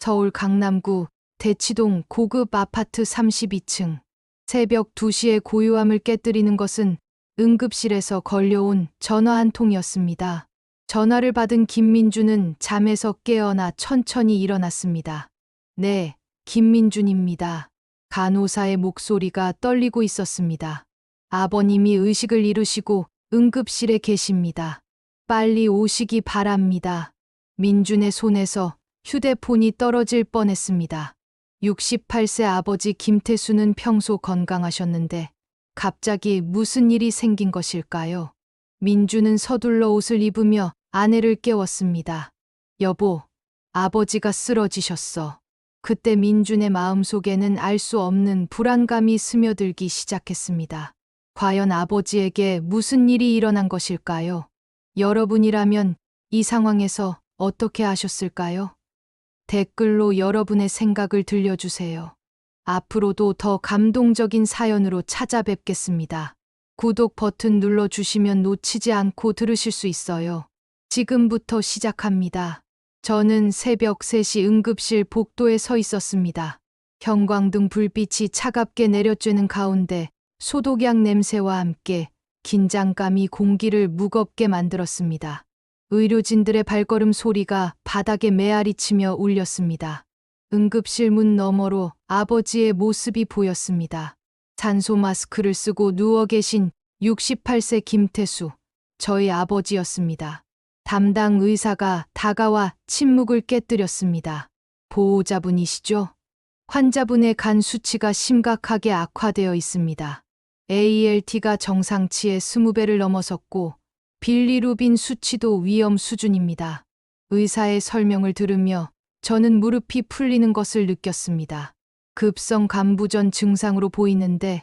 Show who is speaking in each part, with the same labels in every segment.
Speaker 1: 서울 강남구 대치동 고급 아파트 32층. 새벽 2시에 고요함을 깨뜨리는 것은 응급실에서 걸려온 전화 한 통이었습니다. 전화를 받은 김민주는 잠에서 깨어나 천천히 일어났습니다. 네, 김민준입니다. 간호사의 목소리가 떨리고 있었습니다. 아버님이 의식을 잃으시고 응급실에 계십니다. 빨리 오시기 바랍니다. 민준의 손에서 휴대폰이 떨어질 뻔했습니다. 68세 아버지 김태수는 평소 건강하셨는데 갑자기 무슨 일이 생긴 것일까요? 민주는 서둘러 옷을 입으며 아내를 깨웠습니다. 여보, 아버지가 쓰러지셨어. 그때 민준의 마음속에는 알 수 없는 불안감이 스며들기 시작했습니다. 과연 아버지에게 무슨 일이 일어난 것일까요? 여러분이라면 이 상황에서 어떻게 하셨을까요? 댓글로 여러분의 생각을 들려주세요. 앞으로도 더 감동적인 사연으로 찾아뵙겠습니다. 구독 버튼 눌러주시면 놓치지 않고 들으실 수 있어요. 지금부터 시작합니다. 저는 새벽 3시 응급실 복도에 서 있었습니다. 형광등 불빛이 차갑게 내려쬐는 가운데 소독약 냄새와 함께 긴장감이 공기를 무겁게 만들었습니다. 의료진들의 발걸음 소리가 바닥에 메아리치며 울렸습니다. 응급실 문 너머로 아버지의 모습이 보였습니다. 산소 마스크를 쓰고 누워 계신 68세 김태수, 저희 아버지였습니다. 담당 의사가 다가와 침묵을 깨뜨렸습니다. 보호자분이시죠? 환자분의 간 수치가 심각하게 악화되어 있습니다. ALT가 정상치의 20배를 넘어섰고 빌리루빈 수치도 위험 수준입니다. 의사의 설명을 들으며 저는 무릎이 풀리는 것을 느꼈습니다. 급성 간부전 증상으로 보이는데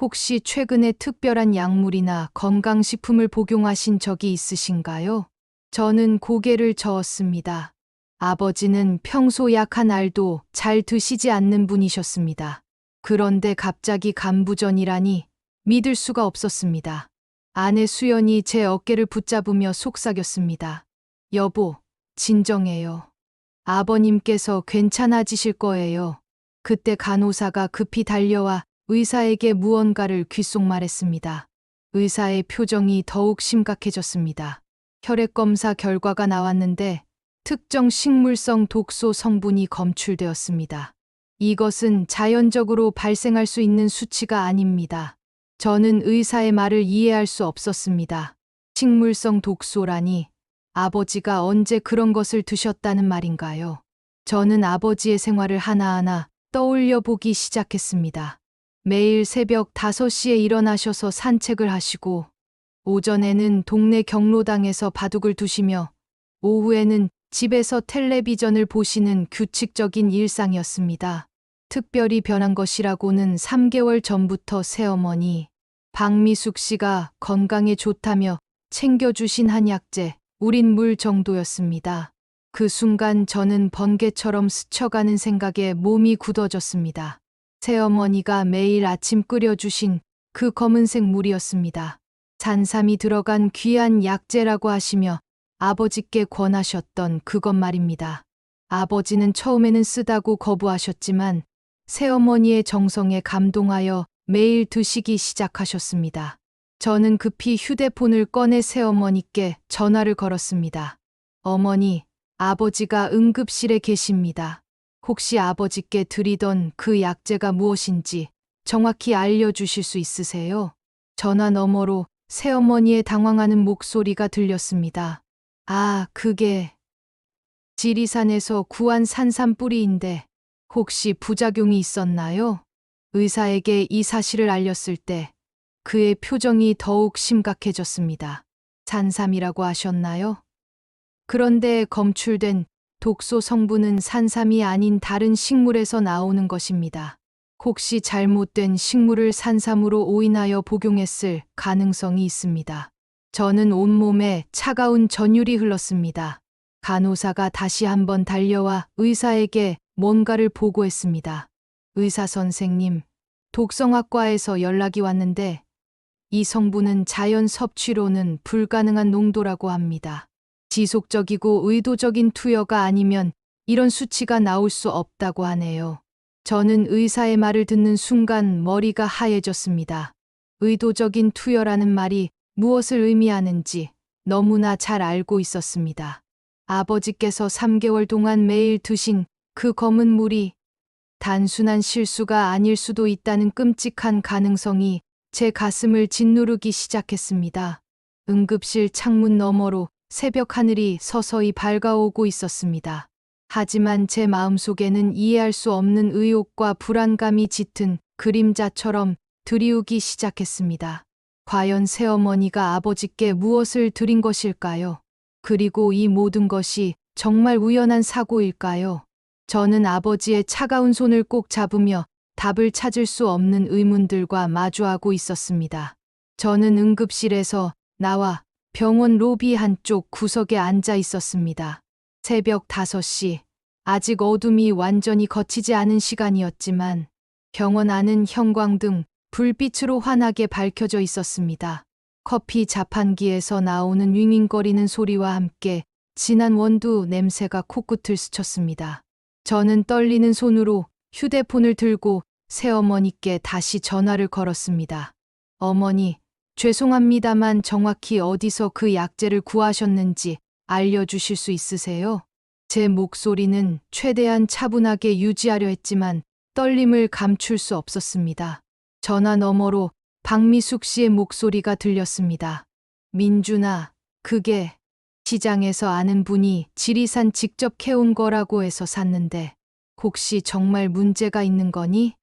Speaker 1: 혹시 최근에 특별한 약물이나 건강식품을 복용하신 적이 있으신가요? 저는 고개를 저었습니다. 아버지는 평소 약 한 알도 잘 드시지 않는 분이셨습니다. 그런데 갑자기 간부전이라니 믿을 수가 없었습니다. 아내 수연이 제 어깨를 붙잡으며 속삭였습니다. 여보, 진정해요. 아버님께서 괜찮아지실 거예요. 그때 간호사가 급히 달려와 의사에게 무언가를 귓속말했습니다. 의사의 표정이 더욱 심각해졌습니다. 혈액검사 결과가 나왔는데 특정 식물성 독소 성분이 검출되었습니다. 이것은 자연적으로 발생할 수 있는 수치가 아닙니다. 저는 의사의 말을 이해할 수 없었습니다. 식물성 독소라니 아버지가 언제 그런 것을 드셨다는 말인가요? 저는 아버지의 생활을 하나하나 떠올려 보기 시작했습니다. 매일 새벽 5시에 일어나셔서 산책을 하시고 오전에는 동네 경로당에서 바둑을 두시며 오후에는 집에서 텔레비전을 보시는 규칙적인 일상이었습니다. 특별히 변한 것이라고는 3개월 전부터 새어머니 박미숙 씨가 건강에 좋다며 챙겨주신 한약재, 우린 물 정도였습니다. 그 순간 저는 번개처럼 스쳐가는 생각에 몸이 굳어졌습니다. 새어머니가 매일 아침 끓여주신 그 검은색 물이었습니다. 산삼이 들어간 귀한 약재라고 하시며 아버지께 권하셨던 그것 말입니다. 아버지는 처음에는 쓰다고 거부하셨지만 새어머니의 정성에 감동하여 매일 드시기 시작하셨습니다. 저는 급히 휴대폰을 꺼내 새어머니께 전화를 걸었습니다. 어머니, 아버지가 응급실에 계십니다. 혹시 아버지께 드리던 그 약재가 무엇인지 정확히 알려주실 수 있으세요? 전화 너머로 새어머니의 당황하는 목소리가 들렸습니다. 아, 그게 지리산에서 구한 산삼 뿌리인데 혹시 부작용이 있었나요? 의사에게 이 사실을 알렸을 때 그의 표정이 더욱 심각해졌습니다. 산삼이라고 하셨나요? 그런데 검출된 독소 성분은 산삼이 아닌 다른 식물에서 나오는 것입니다. 혹시 잘못된 식물을 산삼으로 오인하여 복용했을 가능성이 있습니다. 저는 온몸에 차가운 전율이 흘렀습니다. 간호사가 다시 한번 달려와 의사에게 뭔가를 보고했습니다. 의사 선생님, 독성학과에서 연락이 왔는데 이 성분은 자연 섭취로는 불가능한 농도라고 합니다. 지속적이고 의도적인 투여가 아니면 이런 수치가 나올 수 없다고 하네요. 저는 의사의 말을 듣는 순간 머리가 하얘졌습니다. 의도적인 투여라는 말이 무엇을 의미하는지 너무나 잘 알고 있었습니다. 아버지께서 3개월 동안 매일 드신 그 검은 물이 단순한 실수가 아닐 수도 있다는 끔찍한 가능성이 제 가슴을 짓누르기 시작했습니다. 응급실 창문 너머로 새벽 하늘이 서서히 밝아오고 있었습니다. 하지만 제 마음속에는 이해할 수 없는 의욕과 불안감이 짙은 그림자처럼 드리우기 시작했습니다. 과연 새어머니가 아버지께 무엇을 드린 것일까요? 그리고 이 모든 것이 정말 우연한 사고일까요? 저는 아버지의 차가운 손을 꼭 잡으며 답을 찾을 수 없는 의문들과 마주하고 있었습니다. 저는 응급실에서 나와 병원 로비 한쪽 구석에 앉아 있었습니다. 새벽 5시, 아직 어둠이 완전히 걷히지 않은 시간이었지만 병원 안은 형광등, 불빛으로 환하게 밝혀져 있었습니다. 커피 자판기에서 나오는 윙윙거리는 소리와 함께 진한 원두 냄새가 코끝을 스쳤습니다. 저는 떨리는 손으로 휴대폰을 들고 새어머니께 다시 전화를 걸었습니다. 어머니, 죄송합니다만 정확히 어디서 그 약재를 구하셨는지 알려주실 수 있으세요? 제 목소리는 최대한 차분하게 유지하려 했지만 떨림을 감출 수 없었습니다. 전화 너머로 박미숙 씨의 목소리가 들렸습니다. 민준아, 그게 시장에서 아는 분이 지리산 직접 캐온 거라고 해서 샀는데 혹시 정말 문제가 있는 거니?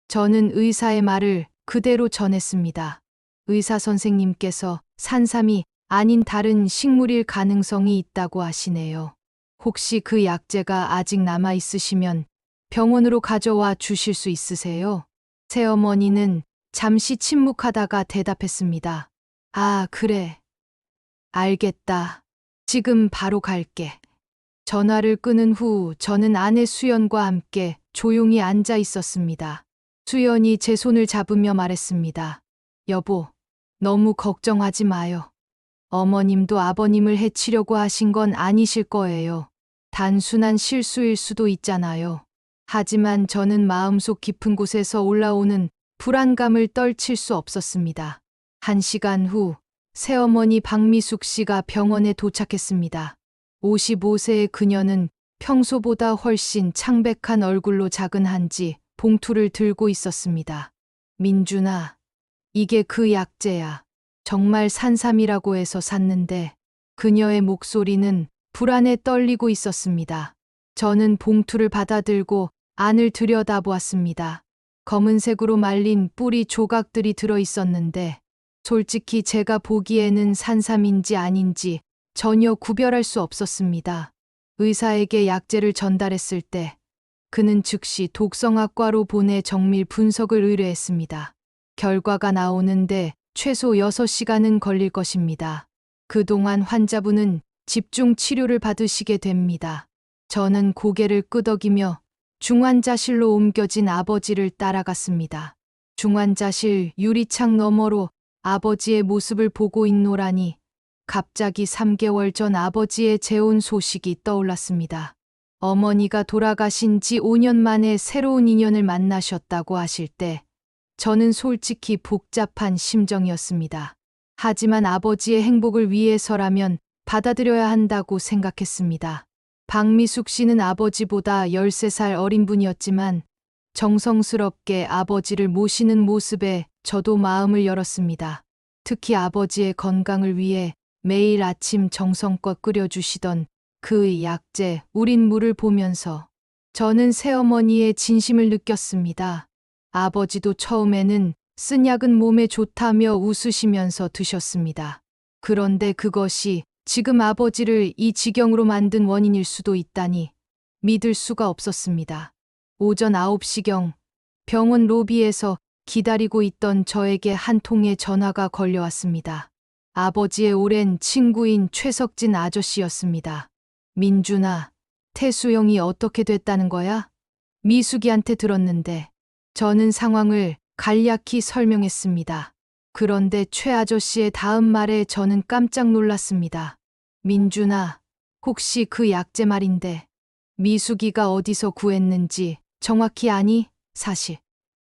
Speaker 1: 저는 의사의 말을 그대로 전했습니다. 의사 선생님께서 산삼이 아닌 다른 식물일 가능성이 있다고 하시네요. 혹시 그 약재가 아직 남아 있으시면 병원으로 가져와 주실 수 있으세요? 새어머니는 잠시 침묵하다가 대답했습니다. 아, 그래. 알겠다. 지금 바로 갈게. 전화를 끊은 후 저는 아내 수연과 함께 조용히 앉아 있었습니다. 수연이 제 손을 잡으며 말했습니다. 여보, 너무 걱정하지 마요. 어머님도 아버님을 해치려고 하신 건 아니실 거예요. 단순한 실수일 수도 있잖아요. 하지만 저는 마음속 깊은 곳에서 올라오는 불안감을 떨칠 수 없었습니다. 1시간 후 새어머니 박미숙 씨가 병원에 도착했습니다. 55세의 그녀는 평소보다 훨씬 창백한 얼굴로 작은 한지 봉투를 들고 있었습니다. 민준아, 이게 그 약재야. 정말 산삼이라고 해서 샀는데 그녀의 목소리는 불안에 떨리고 있었습니다. 저는 봉투를 받아들고 안을 들여다보았습니다. 검은색으로 말린 뿌리 조각들이 들어 있었는데 솔직히 제가 보기에는 산삼인지 아닌지 전혀 구별할 수 없었습니다. 의사에게 약재를 전달했을 때 그는 즉시 독성학과로 보내 정밀 분석을 의뢰했습니다. 결과가 나오는데 최소 6시간은 걸릴 것입니다. 그동안 환자분은 집중 치료를 받으시게 됩니다. 저는 고개를 끄덕이며 중환자실로 옮겨진 아버지를 따라갔습니다. 중환자실 유리창 너머로 아버지의 모습을 보고 있노라니 갑자기 3개월 전 아버지의 재혼 소식이 떠올랐습니다. 어머니가 돌아가신 지 5년 만에 새로운 인연을 만나셨다고 하실 때 저는 솔직히 복잡한 심정이었습니다. 하지만 아버지의 행복을 위해서라면 받아들여야 한다고 생각했습니다. 박미숙 씨는 아버지보다 13살 어린 분이었지만 정성스럽게 아버지를 모시는 모습에 저도 마음을 열었습니다. 특히 아버지의 건강을 위해 매일 아침 정성껏 끓여주시던 그 약재 우린 물을 보면서 저는 새어머니의 진심을 느꼈습니다. 아버지도 처음에는 쓴 약은 몸에 좋다며 웃으시면서 드셨습니다. 그런데 그것이 지금 아버지를 이 지경으로 만든 원인일 수도 있다니 믿을 수가 없었습니다. 오전 9시경 병원 로비에서 기다리고 있던 저에게 한 통의 전화가 걸려왔습니다. 아버지의 오랜 친구인 최석진 아저씨였습니다. 민준아, 태수영이 어떻게 됐다는 거야? 미숙이한테 들었는데. 저는 상황을 간략히 설명했습니다. 그런데 최 아저씨의 다음 말에 저는 깜짝 놀랐습니다. 민준아, 혹시 그 약재 말인데. 미숙이가 어디서 구했는지 정확히 아니? 사실.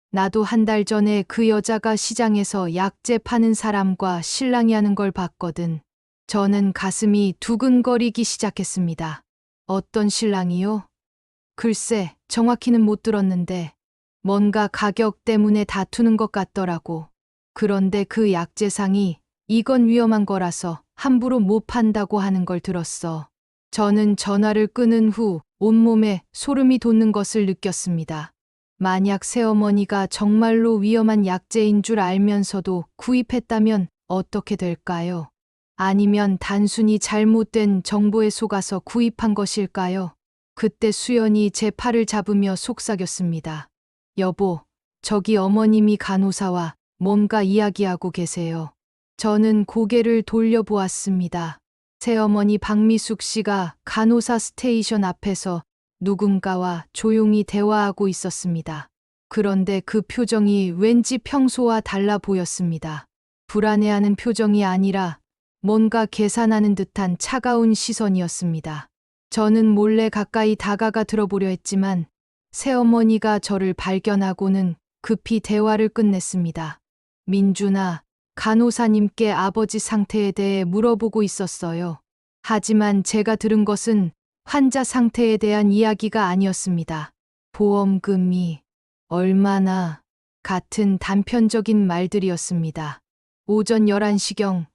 Speaker 1: 나도 한 달 전에 그 여자가 시장에서 약재 파는 사람과 실랑이 하는 걸 봤거든. 저는 가슴이 두근거리기 시작했습니다. 어떤 실랑이요? 글쎄, 정확히는 못 들었는데 뭔가 가격 때문에 다투는 것 같더라고. 그런데 그 약재상이 이건 위험한 거라서 함부로 못 판다고 하는 걸 들었어. 저는 전화를 끊은 후 온몸에 소름이 돋는 것을 느꼈습니다. 만약 새어머니가 정말로 위험한 약재인 줄 알면서도 구입했다면 어떻게 될까요? 아니면 단순히 잘못된 정보에 속아서 구입한 것일까요? 그때 수연이 제 팔을 잡으며 속삭였습니다. 여보, 저기 어머님이 간호사와 뭔가 이야기하고 계세요. 저는 고개를 돌려보았습니다. 새어머니 박미숙 씨가 간호사 스테이션 앞에서 누군가와 조용히 대화하고 있었습니다. 그런데 그 표정이 왠지 평소와 달라 보였습니다. 불안해하는 표정이 아니라 뭔가 계산하는 듯한 차가운 시선이었습니다. 저는 몰래 가까이 다가가 들어보려 했지만 새어머니가 저를 발견하고는 급히 대화를 끝냈습니다. 민준아, 간호사님께 아버지 상태에 대해 물어보고 있었어요. 하지만 제가 들은 것은 환자 상태에 대한 이야기가 아니었습니다. 보험금이 얼마나 같은 단편적인 말들이었습니다. 오전 11시경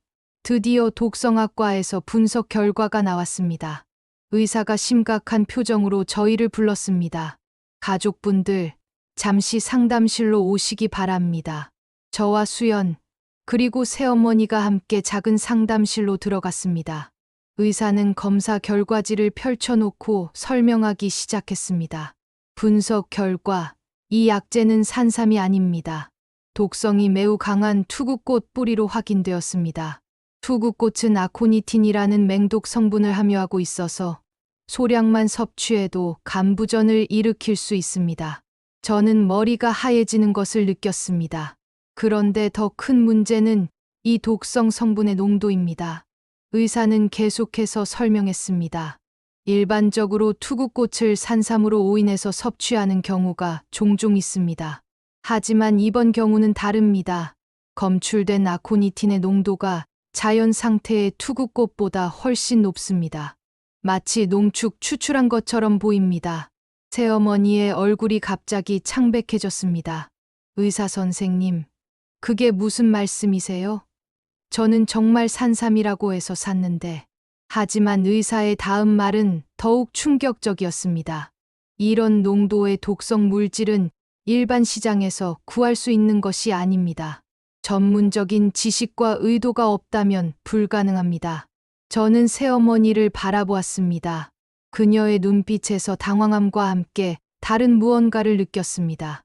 Speaker 1: 드디어 독성학과에서 분석 결과가 나왔습니다. 의사가 심각한 표정으로 저희를 불렀습니다. 가족분들, 잠시 상담실로 오시기 바랍니다. 저와 수연, 그리고 새어머니가 함께 작은 상담실로 들어갔습니다. 의사는 검사 결과지를 펼쳐놓고 설명하기 시작했습니다. 분석 결과, 이 약재는 산삼이 아닙니다. 독성이 매우 강한 투구꽃 뿌리로 확인되었습니다. 투구꽃은 아코니틴이라는 맹독 성분을 함유하고 있어서 소량만 섭취해도 간부전을 일으킬 수 있습니다. 저는 머리가 하얘지는 것을 느꼈습니다. 그런데 더 큰 문제는 이 독성 성분의 농도입니다. 의사는 계속해서 설명했습니다. 일반적으로 투구꽃을 산삼으로 오인해서 섭취하는 경우가 종종 있습니다. 하지만 이번 경우는 다릅니다. 검출된 아코니틴의 농도가 자연 상태의 투구꽃보다 훨씬 높습니다. 마치 농축 추출한 것처럼 보입니다. 새어머니의 얼굴이 갑자기 창백해졌습니다. 의사 선생님, 그게 무슨 말씀이세요? 저는 정말 산삼이라고 해서 샀는데. 하지만 의사의 다음 말은 더욱 충격적이었습니다. 이런 농도의 독성 물질은 일반 시장에서 구할 수 있는 것이 아닙니다. 전문적인 지식과 의도가 없다면 불가능합니다. 저는 새어머니를 바라보았습니다. 그녀의 눈빛에서 당황함과 함께 다른 무언가를 느꼈습니다.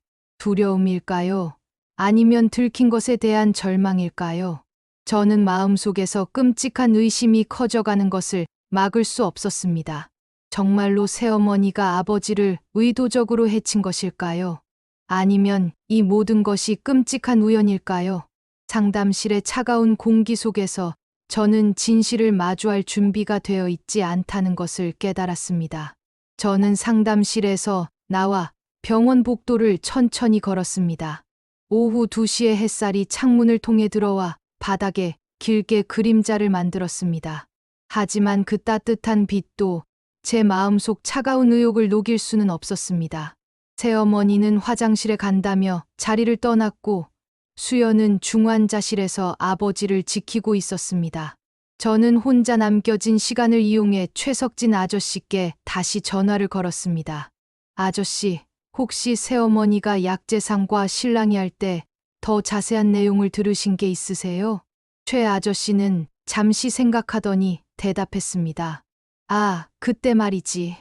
Speaker 1: 두려움일까요? 아니면 들킨 것에 대한 절망일까요? 저는 마음속에서 끔찍한 의심이 커져가는 것을 막을 수 없었습니다. 정말로 새어머니가 아버지를 의도적으로 해친 것일까요? 아니면 이 모든 것이 끔찍한 우연일까요? 상담실의 차가운 공기 속에서 저는 진실을 마주할 준비가 되어 있지 않다는 것을 깨달았습니다. 저는 상담실에서 나와 병원 복도를 천천히 걸었습니다. 오후 2시에 햇살이 창문을 통해 들어와 바닥에 길게 그림자를 만들었습니다. 하지만 그 따뜻한 빛도 제 마음속 차가운 의욕을 녹일 수는 없었습니다. 새어머니는 화장실에 간다며 자리를 떠났고 수연은 중환자실에서 아버지를 지키고 있었습니다. 저는 혼자 남겨진 시간을 이용해 최석진 아저씨께 다시 전화를 걸었습니다. 아저씨, 혹시 새어머니가 약재상과 실랑이 할 때 더 자세한 내용을 들으신 게 있으세요? 최 아저씨는 잠시 생각하더니 대답했습니다. 아, 그때 말이지.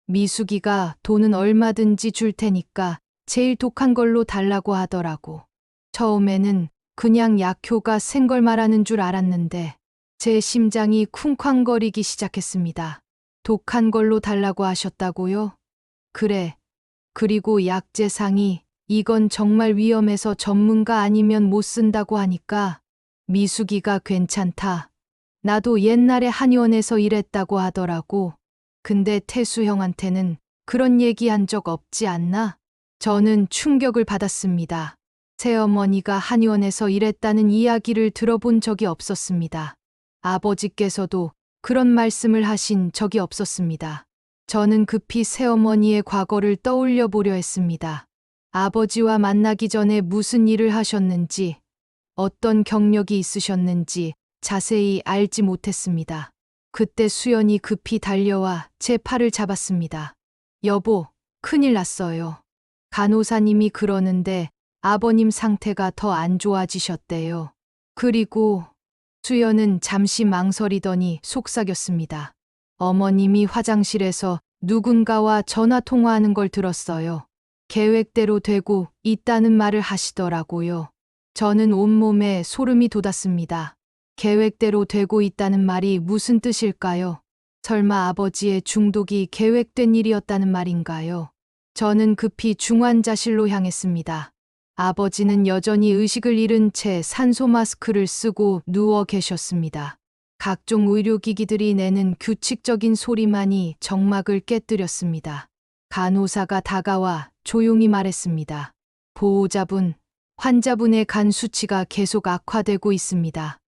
Speaker 1: 미숙이가 돈은 얼마든지 줄 테니까 제일 독한 걸로 달라고 하더라고. 처음에는 그냥 약효가 센 걸 말하는 줄 알았는데 제 심장이 쿵쾅거리기 시작했습니다. 독한 걸로 달라고 하셨다고요? 그래. 그리고 약재상이 이건 정말 위험해서 전문가 아니면 못 쓴다고 하니까 미숙이가 괜찮다. 나도 옛날에 한의원에서 일했다고 하더라고. 근데 태수 형한테는 그런 얘기한 적 없지 않나? 저는 충격을 받았습니다. 새어머니가 한의원에서 일했다는 이야기를 들어본 적이 없었습니다. 아버지께서도 그런 말씀을 하신 적이 없었습니다. 저는 급히 새어머니의 과거를 떠올려 보려 했습니다. 아버지와 만나기 전에 무슨 일을 하셨는지, 어떤 경력이 있으셨는지 자세히 알지 못했습니다. 그때 수연이 급히 달려와 제 팔을 잡았습니다. 여보, 큰일 났어요. 간호사님이 그러는데 아버님 상태가 더 안 좋아지셨대요. 그리고 수연은 잠시 망설이더니 속삭였습니다. 어머님이 화장실에서 누군가와 전화 통화하는 걸 들었어요. 계획대로 되고 있다는 말을 하시더라고요. 저는 온몸에 소름이 돋았습니다. 계획대로 되고 있다는 말이 무슨 뜻일까요? 설마 아버지의 중독이 계획된 일이었다는 말인가요? 저는 급히 중환자실로 향했습니다. 아버지는 여전히 의식을 잃은 채 산소 마스크를 쓰고 누워 계셨습니다. 각종 의료기기들이 내는 규칙적인 소리만이 정막을 깨뜨렸습니다. 간호사가 다가와 조용히 말했습니다. 보호자분, 환자분의 간 수치가 계속 악화되고 있습니다.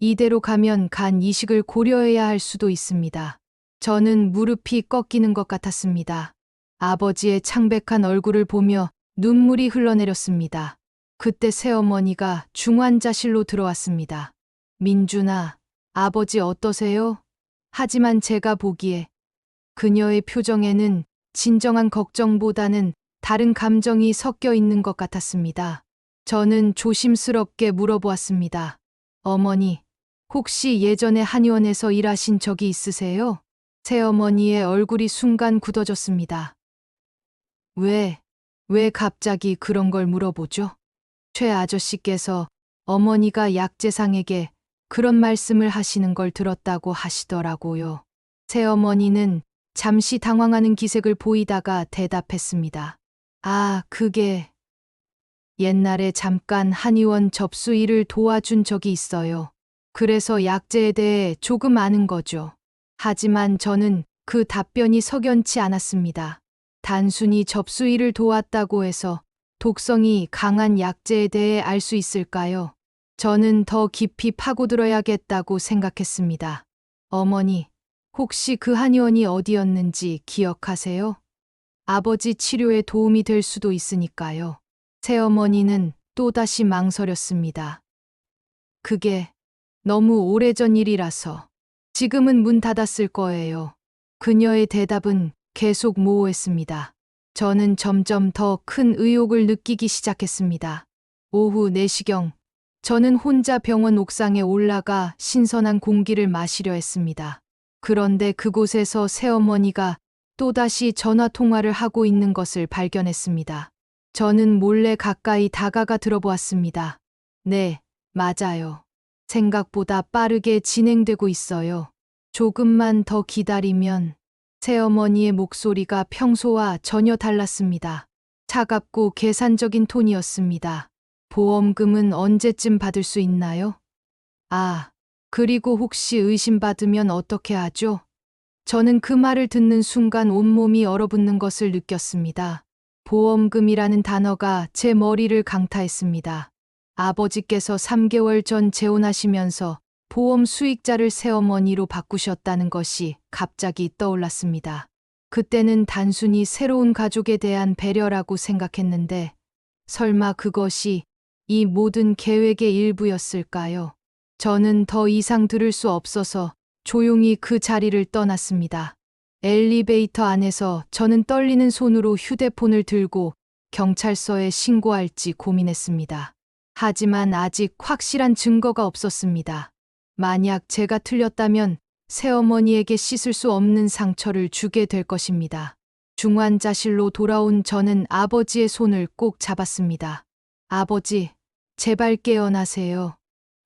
Speaker 1: 이대로 가면 간 이식을 고려해야 할 수도 있습니다. 저는 무릎이 꺾이는 것 같았습니다. 아버지의 창백한 얼굴을 보며 눈물이 흘러내렸습니다. 그때 새어머니가 중환자실로 들어왔습니다. 민준아, 아버지 어떠세요? 하지만 제가 보기에 그녀의 표정에는 진정한 걱정보다는 다른 감정이 섞여 있는 것 같았습니다. 저는 조심스럽게 물어보았습니다. 어머니, 혹시 예전에 한의원에서 일하신 적이 있으세요? 새어머니의 얼굴이 순간 굳어졌습니다. 왜 갑자기 그런 걸 물어보죠? 최 아저씨께서 어머니가 약재상에게 그런 말씀을 하시는 걸 들었다고 하시더라고요. 새어머니는 잠시 당황하는 기색을 보이다가 대답했습니다. 아, 그게 옛날에 잠깐 한의원 접수 일을 도와준 적이 있어요. 그래서 약재에 대해 조금 아는 거죠. 하지만 저는 그 답변이 석연치 않았습니다. 단순히 접수 일을 도왔다고 해서 독성이 강한 약재에 대해 알 수 있을까요? 저는 더 깊이 파고들어야겠다고 생각했습니다. 어머니, 혹시 그 한의원이 어디였는지 기억하세요? 아버지 치료에 도움이 될 수도 있으니까요. 새어머니는 또다시 망설였습니다. 그게 너무 오래전 일이라서 지금은 문 닫았을 거예요. 그녀의 대답은 계속 모호했습니다. 저는 점점 더 큰 의욕을 느끼기 시작했습니다. 오후 4시경, 저는 혼자 병원 옥상에 올라가 신선한 공기를 마시려 했습니다. 그런데 그곳에서 새어머니가 또다시 전화 통화를 하고 있는 것을 발견했습니다. 저는 몰래 가까이 다가가 들어보았습니다. 네, 맞아요. 생각보다 빠르게 진행되고 있어요. 조금만 더 기다리면. 새어머니의 목소리가 평소와 전혀 달랐습니다. 차갑고 계산적인 톤이었습니다. 보험금은 언제쯤 받을 수 있나요? 아, 그리고 혹시 의심받으면 어떻게 하죠? 저는 그 말을 듣는 순간 온몸이 얼어붙는 것을 느꼈습니다. 보험금이라는 단어가 제 머리를 강타했습니다. 아버지께서 3개월 전 재혼하시면서 보험 수익자를 새어머니로 바꾸셨다는 것이 갑자기 떠올랐습니다. 그때는 단순히 새로운 가족에 대한 배려라고 생각했는데 설마 그것이 이 모든 계획의 일부였을까요? 저는 더 이상 들을 수 없어서 조용히 그 자리를 떠났습니다. 엘리베이터 안에서 저는 떨리는 손으로 휴대폰을 들고 경찰서에 신고할지 고민했습니다. 하지만 아직 확실한 증거가 없었습니다. 만약 제가 틀렸다면 새어머니에게 씻을 수 없는 상처를 주게 될 것입니다. 중환자실로 돌아온 저는 아버지의 손을 꼭 잡았습니다. 아버지, 제발 깨어나세요.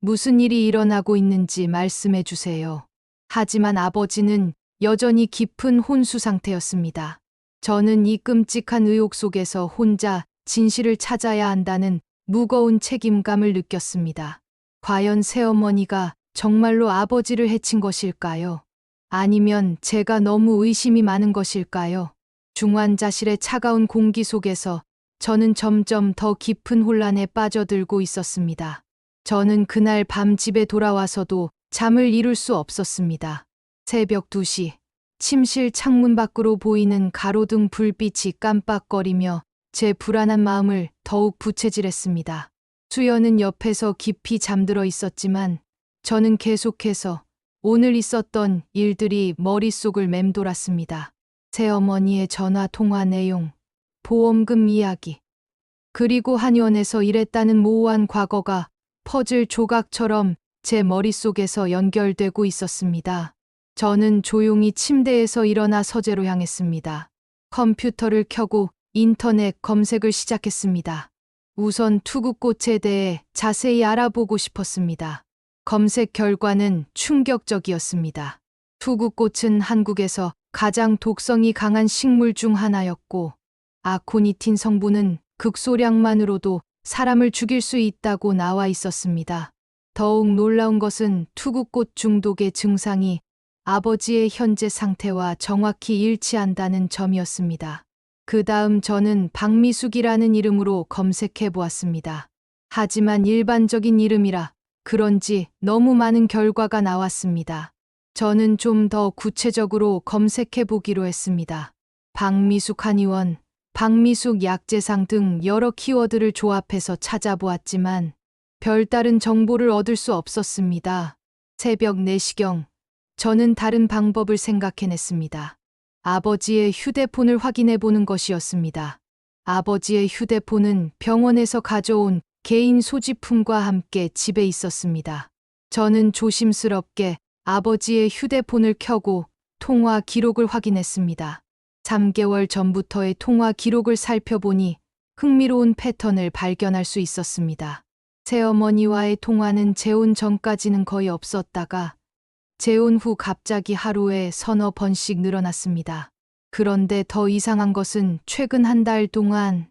Speaker 1: 무슨 일이 일어나고 있는지 말씀해 주세요. 하지만 아버지는 여전히 깊은 혼수 상태였습니다. 저는 이 끔찍한 의혹 속에서 혼자 진실을 찾아야 한다는 무거운 책임감을 느꼈습니다. 과연 새어머니가 정말로 아버지를 해친 것일까요? 아니면 제가 너무 의심이 많은 것일까요? 중환자실의 차가운 공기 속에서 저는 점점 더 깊은 혼란에 빠져들고 있었습니다. 저는 그날 밤 집에 돌아와서도 잠을 이룰 수 없었습니다. 새벽 2시, 침실 창문 밖으로 보이는 가로등 불빛이 깜빡거리며 제 불안한 마음을 더욱 부채질했습니다. 수연은 옆에서 깊이 잠들어 있었지만 저는 계속해서 오늘 있었던 일들이 머릿속을 맴돌았습니다. 새어머니의 전화 통화 내용, 보험금 이야기, 그리고 한의원에서 일했다는 모호한 과거가 퍼즐 조각처럼 제 머릿속에서 연결되고 있었습니다. 저는 조용히 침대에서 일어나 서재로 향했습니다. 컴퓨터를 켜고 인터넷 검색을 시작했습니다. 우선 투구꽃에 대해 자세히 알아보고 싶었습니다. 검색 결과는 충격적이었습니다. 투구꽃은 한국에서 가장 독성이 강한 식물 중 하나였고, 아코니틴 성분은 극소량만으로도 사람을 죽일 수 있다고 나와 있었습니다. 더욱 놀라운 것은 투구꽃 중독의 증상이 아버지의 현재 상태와 정확히 일치한다는 점이었습니다. 그 다음 저는 박미숙이라는 이름으로 검색해 보았습니다. 하지만 일반적인 이름이라 그런지 너무 많은 결과가 나왔습니다. 저는 좀 더 구체적으로 검색해 보기로 했습니다. 박미숙 한의원, 박미숙 약재상 등 여러 키워드를 조합해서 찾아보았지만 별다른 정보를 얻을 수 없었습니다. 새벽 4시경, 저는 다른 방법을 생각해냈습니다. 아버지의 휴대폰을 확인해 보는 것이었습니다. 아버지의 휴대폰은 병원에서 가져온 개인 소지품과 함께 집에 있었습니다. 저는 조심스럽게 아버지의 휴대폰을 켜고 통화 기록을 확인했습니다. 3개월 전부터의 통화 기록을 살펴보니 흥미로운 패턴을 발견할 수 있었습니다. 새어머니와의 통화는 재혼 전까지는 거의 없었다가 재혼 후 갑자기 하루에 서너 번씩 늘어났습니다. 그런데 더 이상한 것은 최근 한 달 동안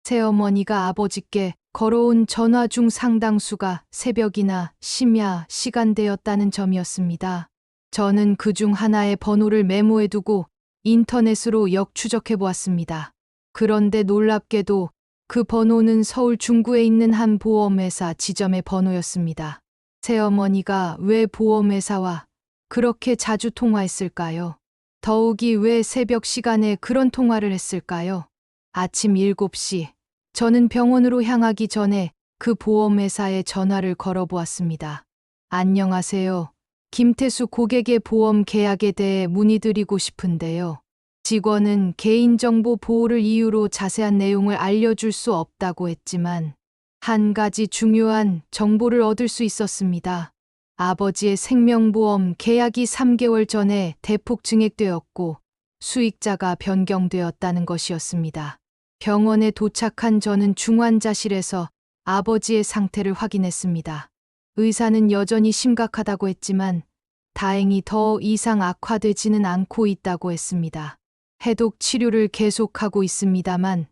Speaker 1: 새어머니가 아버지께 걸어온 전화 중 상당수가 새벽이나 심야 시간대였다는 점이었습니다. 저는 그중 하나의 번호를 메모해두고 인터넷으로 역추적해 보았습니다. 그런데 놀랍게도 그 번호는 서울 중구에 있는 한 보험회사 지점의 번호였습니다. 새어머니가 왜 보험회사와 그렇게 자주 통화했을까요? 더욱이 왜 새벽 시간에 그런 통화를 했을까요? 아침 7시, 저는 병원으로 향하기 전에 그 보험회사에 전화를 걸어보았습니다. 안녕하세요. 김태수 고객의 보험 계약에 대해 문의드리고 싶은데요. 직원은 개인정보 보호를 이유로 자세한 내용을 알려줄 수 없다고 했지만 한 가지 중요한 정보를 얻을 수 있었습니다. 아버지의 생명보험 계약이 3개월 전에 대폭 증액되었고 수익자가 변경되었다는 것이었습니다. 병원에 도착한 저는 중환자실에서 아버지의 상태를 확인했습니다. 의사는 여전히 심각하다고 했지만 다행히 더 이상 악화되지는 않고 있다고 했습니다. 해독 치료를 계속하고 있습니다만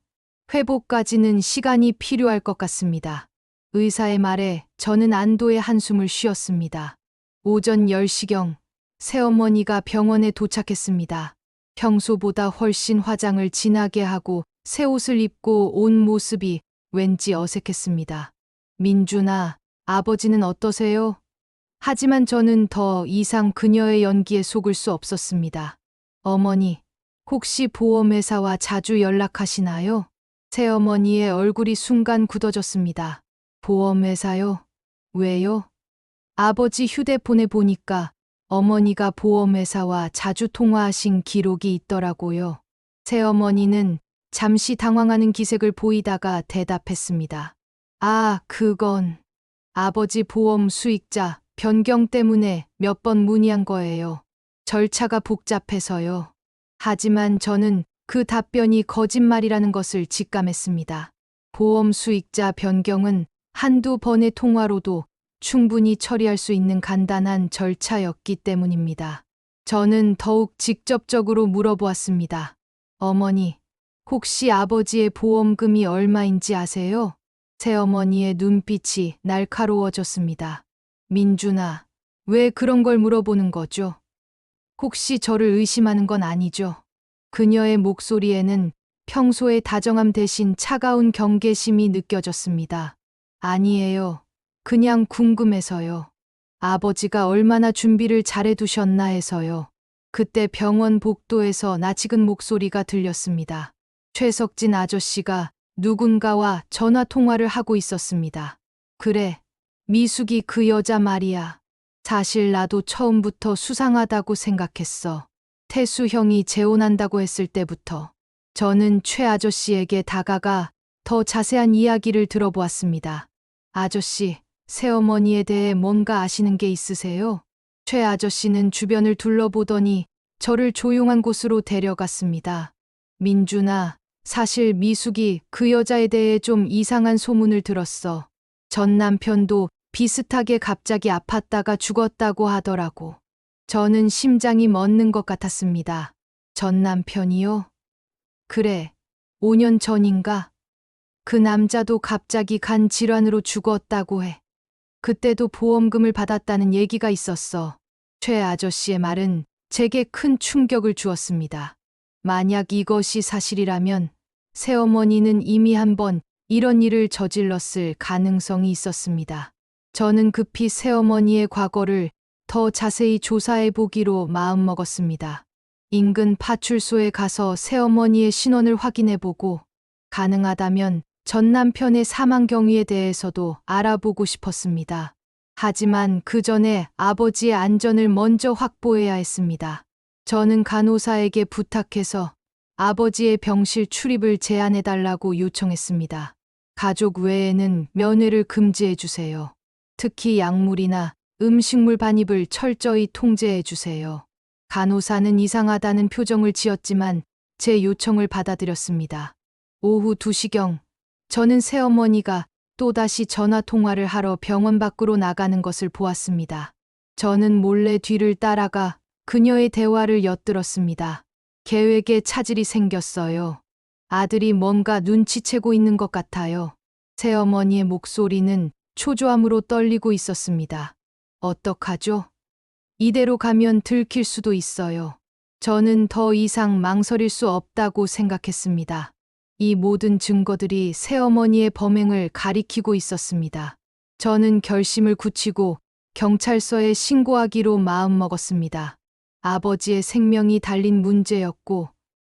Speaker 1: 회복까지는 시간이 필요할 것 같습니다. 의사의 말에 저는 안도의 한숨을 쉬었습니다. 오전 10시경 새어머니가 병원에 도착했습니다. 평소보다 훨씬 화장을 진하게 하고 새 옷을 입고 온 모습이 왠지 어색했습니다. 민준아, 아버지는 어떠세요? 하지만 저는 더 이상 그녀의 연기에 속을 수 없었습니다. 어머니, 혹시 보험회사와 자주 연락하시나요? 새어머니의 얼굴이 순간 굳어졌습니다. 보험회사요? 왜요? 아버지 휴대폰에 보니까 어머니가 보험회사와 자주 통화하신 기록이 있더라고요. 새어머니는 잠시 당황하는 기색을 보이다가 대답했습니다. 아, 그건 아버지 보험 수익자 변경 때문에 몇 번 문의한 거예요. 절차가 복잡해서요. 하지만 저는 그 답변이 거짓말이라는 것을 직감했습니다. 보험 수익자 변경은 한두 번의 통화로도 충분히 처리할 수 있는 간단한 절차였기 때문입니다. 저는 더욱 직접적으로 물어보았습니다. 어머니, 혹시 아버지의 보험금이 얼마인지 아세요? 새어머니의 눈빛이 날카로워졌습니다. 민준아, 왜 그런 걸 물어보는 거죠? 혹시 저를 의심하는 건 아니죠? 그녀의 목소리에는 평소의 다정함 대신 차가운 경계심이 느껴졌습니다. 아니에요. 그냥 궁금해서요. 아버지가 얼마나 준비를 잘해두셨나 해서요. 그때 병원 복도에서 낯익은 목소리가 들렸습니다. 최석진 아저씨가 누군가와 전화 통화를 하고 있었습니다. 그래, 미숙이 그 여자 말이야. 사실 나도 처음부터 수상하다고 생각했어. 태수 형이 재혼한다고 했을 때부터. 저는 최 아저씨에게 다가가 더 자세한 이야기를 들어보았습니다. 아저씨, 새어머니에 대해 뭔가 아시는 게 있으세요? 최 아저씨는 주변을 둘러보더니 저를 조용한 곳으로 데려갔습니다. 민준아, 사실 미숙이 그 여자에 대해 좀 이상한 소문을 들었어. 전 남편도 비슷하게 갑자기 아팠다가 죽었다고 하더라고. 저는 심장이 멎는 것 같았습니다. 전 남편이요? 그래, 5년 전인가? 그 남자도 갑자기 간 질환으로 죽었다고 해. 그때도 보험금을 받았다는 얘기가 있었어. 최 아저씨의 말은 제게 큰 충격을 주었습니다. 만약 이것이 사실이라면 새어머니는 이미 한번 이런 일을 저질렀을 가능성이 있었습니다. 저는 급히 새어머니의 과거를 더 자세히 조사해 보기로 마음먹었습니다. 인근 파출소에 가서 새어머니의 신원을 확인해 보고 가능하다면 전 남편의 사망 경위에 대해서도 알아보고 싶었습니다. 하지만 그 전에 아버지의 안전을 먼저 확보해야 했습니다. 저는 간호사에게 부탁해서 아버지의 병실 출입을 제한해달라고 요청했습니다. 가족 외에는 면회를 금지해 주세요. 특히 약물이나 음식물 반입을 철저히 통제해 주세요. 간호사는 이상하다는 표정을 지었지만 제 요청을 받아들였습니다. 오후 2시경, 저는 새어머니가 또다시 전화 통화를 하러 병원 밖으로 나가는 것을 보았습니다. 저는 몰래 뒤를 따라가 그녀의 대화를 엿들었습니다. 계획에 차질이 생겼어요. 아들이 뭔가 눈치채고 있는 것 같아요. 새어머니의 목소리는 초조함으로 떨리고 있었습니다. 어떡하죠? 이대로 가면 들킬 수도 있어요. 저는 더 이상 망설일 수 없다고 생각했습니다. 이 모든 증거들이 새어머니의 범행을 가리키고 있었습니다. 저는 결심을 굳히고 경찰서에 신고하기로 마음먹었습니다. 아버지의 생명이 달린 문제였고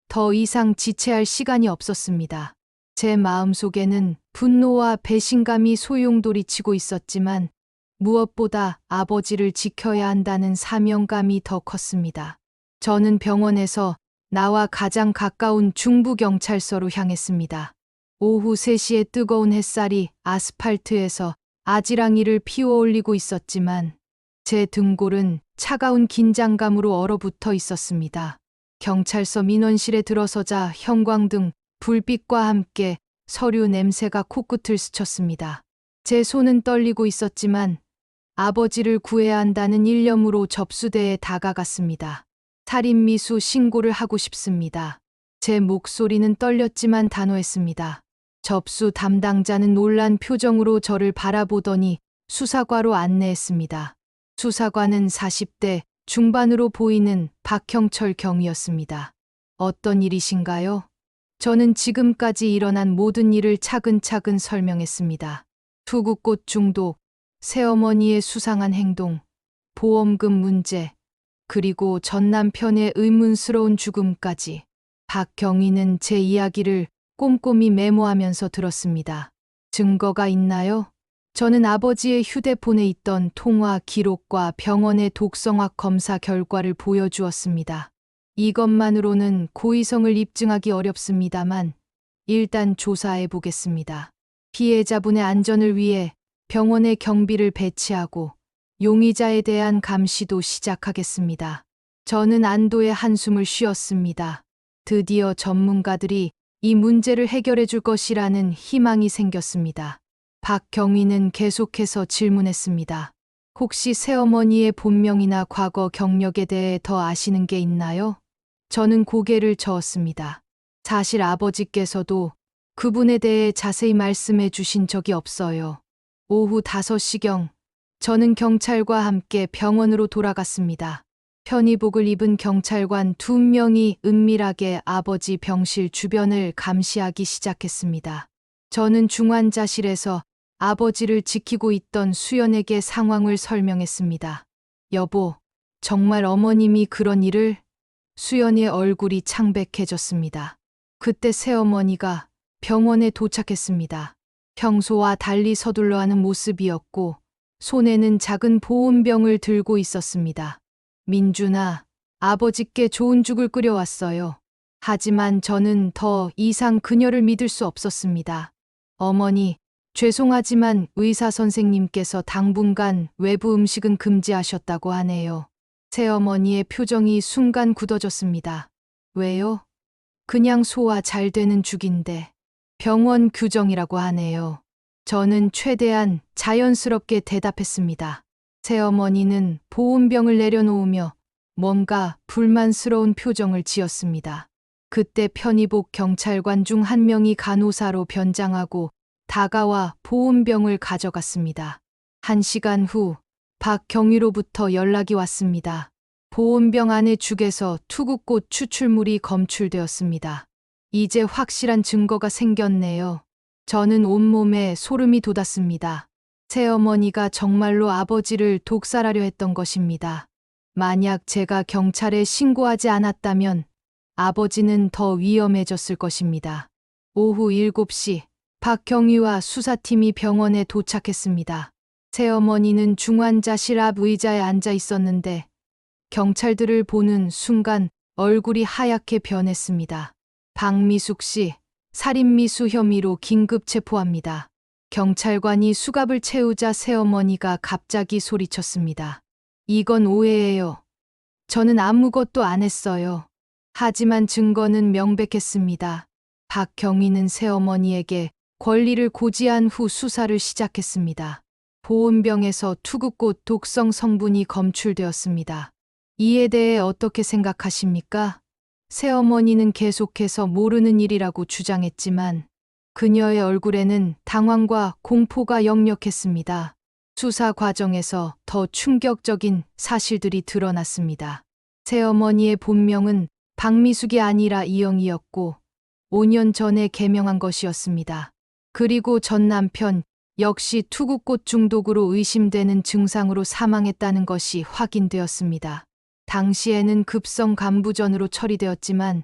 Speaker 1: 더 이상 지체할 시간이 없었습니다. 제 마음속에는 분노와 배신감이 소용돌이치고 있었지만 무엇보다 아버지를 지켜야 한다는 사명감이 더 컸습니다. 저는 병원에서 나와 가장 가까운 중부경찰서로 향했습니다. 오후 3시에 뜨거운 햇살이 아스팔트에서 아지랑이를 피워올리고 있었지만 제 등골은 차가운 긴장감으로 얼어붙어 있었습니다. 경찰서 민원실에 들어서자 형광등, 불빛과 함께 서류 냄새가 코끝을 스쳤습니다. 제 손은 떨리고 있었지만 아버지를 구해야 한다는 일념으로 접수대에 다가갔습니다. 살인미수 신고를 하고 싶습니다. 제 목소리는 떨렸지만 단호했습니다. 접수 담당자는 놀란 표정으로 저를 바라보더니 수사과로 안내했습니다. 수사관은 40대 중반으로 보이는 박형철 경위였습니다. 어떤 일이신가요? 저는 지금까지 일어난 모든 일을 차근차근 설명했습니다. 투구꽃 중독, 새어머니의 수상한 행동, 보험금 문제, 그리고 전 남편의 의문스러운 죽음까지. 박경희는 제 이야기를 꼼꼼히 메모하면서 들었습니다. 증거가 있나요? 저는 아버지의 휴대폰에 있던 통화 기록과 병원의 독성학 검사 결과를 보여주었습니다. 이것만으로는 고의성을 입증하기 어렵습니다만 일단 조사해 보겠습니다. 피해자분의 안전을 위해 병원의 경비를 배치하고 용의자에 대한 감시도 시작하겠습니다. 저는 안도의 한숨을 쉬었습니다. 드디어 전문가들이 이 문제를 해결해 줄 것이라는 희망이 생겼습니다. 박경희는 계속해서 질문했습니다. 혹시 새어머니의 본명이나 과거 경력에 대해 더 아시는 게 있나요? 저는 고개를 저었습니다. 사실 아버지께서도 그분에 대해 자세히 말씀해 주신 적이 없어요. 오후 5시경, 저는 경찰과 함께 병원으로 돌아갔습니다. 편의복을 입은 경찰관 2명이 은밀하게 아버지 병실 주변을 감시하기 시작했습니다. 저는 중환자실에서 아버지를 지키고 있던 수연에게 상황을 설명했습니다. 여보, 정말 어머님이 그런 일을? 수연의 얼굴이 창백해졌습니다. 그때 새어머니가 병원에 도착했습니다. 평소와 달리 서둘러 하는 모습이었고 손에는 작은 보온병을 들고 있었습니다. 민준아, 아버지께 좋은 죽을 끓여왔어요. 하지만 저는 더 이상 그녀를 믿을 수 없었습니다. 어머니, 죄송하지만 의사 선생님께서 당분간 외부 음식은 금지하셨다고 하네요. 새어머니의 표정이 순간 굳어졌습니다. 왜요? 그냥 소화 잘 되는 죽인데. 병원 규정이라고 하네요. 저는 최대한 자연스럽게 대답했습니다. 새어머니는 보온병을 내려놓으며 뭔가 불만스러운 표정을 지었습니다. 그때 편의복 경찰관 중 한 명이 간호사로 변장하고 다가와 보온병을 가져갔습니다. 1시간 후 박경위로부터 연락이 왔습니다. 보온병 안의 죽에서 투구꽃 추출물이 검출되었습니다. 이제 확실한 증거가 생겼네요. 저는 온몸에 소름이 돋았습니다. 새어머니가 정말로 아버지를 독살하려 했던 것입니다. 만약 제가 경찰에 신고하지 않았다면 아버지는 더 위험해졌을 것입니다. 오후 7시 박경위와 수사팀이 병원에 도착했습니다. 새어머니는 중환자실 앞 의자에 앉아 있었는데 경찰들을 보는 순간 얼굴이 하얗게 변했습니다. 박미숙 씨, 살인미수 혐의로 긴급 체포합니다. 경찰관이 수갑을 채우자 새어머니가 갑자기 소리쳤습니다. 이건 오해예요. 저는 아무것도 안 했어요. 하지만 증거는 명백했습니다. 박경위는 새어머니에게 권리를 고지한 후 수사를 시작했습니다. 보온병에서 투구꽃 독성 성분이 검출되었습니다. 이에 대해 어떻게 생각하십니까? 새어머니는 계속해서 모르는 일이라고 주장했지만 그녀의 얼굴에는 당황과 공포가 역력했습니다. 수사 과정에서 더 충격적인 사실들이 드러났습니다. 새어머니의 본명은 박미숙이 아니라 이영이었고 5년 전에 개명한 것이었습니다. 그리고 전 남편 역시 투구꽃 중독으로 의심되는 증상으로 사망했다는 것이 확인되었습니다. 당시에는 급성 간부전으로 처리되었지만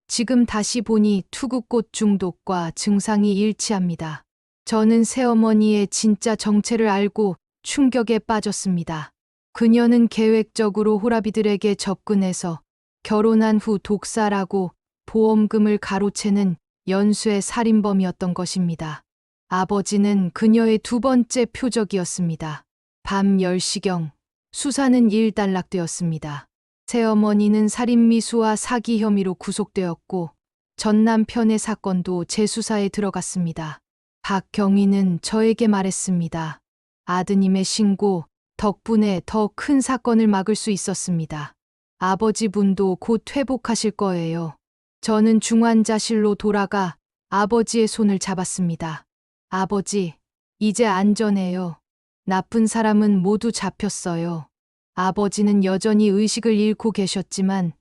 Speaker 1: 지금 다시 보니 투구꽃 중독과 증상이 일치합니다. 저는 새어머니의 진짜 정체를 알고 충격에 빠졌습니다. 그녀는 계획적으로 호라비들에게 접근해서 결혼한 후 독살하고 보험금을 가로채는 연쇄 살인범이었던 것입니다. 아버지는 그녀의 두 번째 표적이었습니다. 밤 10시경 수사는 일단락되었습니다. 새어머니는 살인미수와 사기 혐의로 구속되었고 전 남편의 사건도 재수사에 들어갔습니다. 박경위는 저에게 말했습니다. 아드님의 신고 덕분에 더 큰 사건을 막을 수 있었습니다. 아버지분도 곧 회복하실 거예요. 저는 중환자실로 돌아가 아버지의 손을 잡았습니다. 아버지, 이제 안전해요. 나쁜 사람은 모두 잡혔어요. 아버지는 여전히 의식을 잃고 계셨지만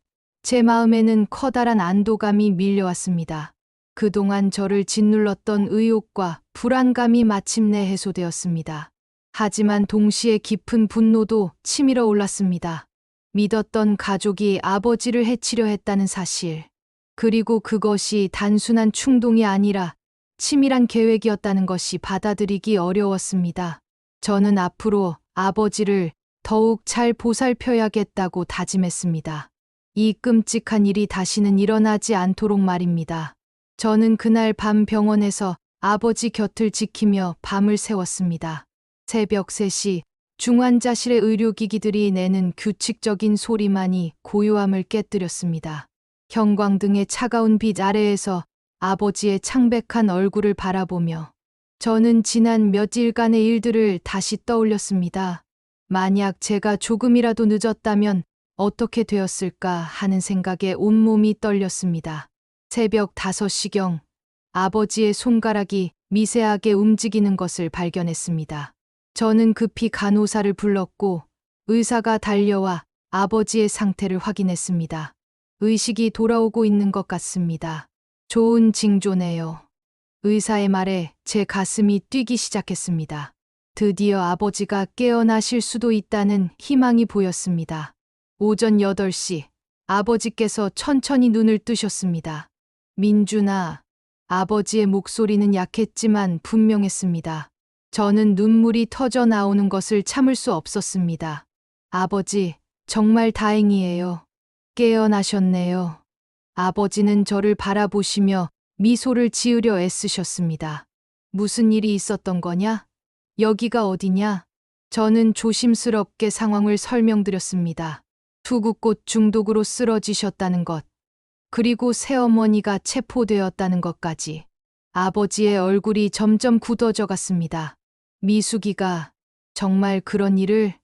Speaker 1: 제 마음에는 커다란 안도감이 밀려왔습니다. 그동안 저를 짓눌렀던 의욕과 불안감이 마침내 해소되었습니다. 하지만 동시에 깊은 분노도 치밀어 올랐습니다. 믿었던 가족이 아버지를 해치려 했다는 사실. 그리고 그것이 단순한 충동이 아니라 치밀한 계획이었다는 것이 받아들이기 어려웠습니다. 저는 앞으로 아버지를 더욱 잘 보살펴야겠다고 다짐했습니다. 이 끔찍한 일이 다시는 일어나지 않도록 말입니다. 저는 그날 밤 병원에서 아버지 곁을 지키며 밤을 새웠습니다. 새벽 3시 중환자실의 의료기기들이 내는 규칙적인 소리만이 고요함을 깨뜨렸습니다. 형광등의 차가운 빛 아래에서 아버지의 창백한 얼굴을 바라보며 저는 지난 며칠간의 일들을 다시 떠올렸습니다. 만약 제가 조금이라도 늦었다면 어떻게 되었을까 하는 생각에 온몸이 떨렸습니다. 새벽 5시경 아버지의 손가락이 미세하게 움직이는 것을 발견했습니다. 저는 급히 간호사를 불렀고 의사가 달려와 아버지의 상태를 확인했습니다. 의식이 돌아오고 있는 것 같습니다. 좋은 징조네요. 의사의 말에 제 가슴이 뛰기 시작했습니다. 드디어 아버지가 깨어나실 수도 있다는 희망이 보였습니다. 오전 8시, 아버지께서 천천히 눈을 뜨셨습니다. 민준아, 아버지의 목소리는 약했지만 분명했습니다. 저는 눈물이 터져 나오는 것을 참을 수 없었습니다. 아버지, 정말 다행이에요. 깨어나셨네요. 아버지는 저를 바라보시며 미소를 지으려 애쓰셨습니다. 무슨 일이 있었던 거냐? 여기가 어디냐? 저는 조심스럽게 상황을 설명드렸습니다. 투구꽃 중독으로 쓰러지셨다는 것, 그리고 새어머니가 체포되었다는 것까지. 아버지의 얼굴이 점점 굳어져 갔습니다. 미숙이가 정말 그런 일을?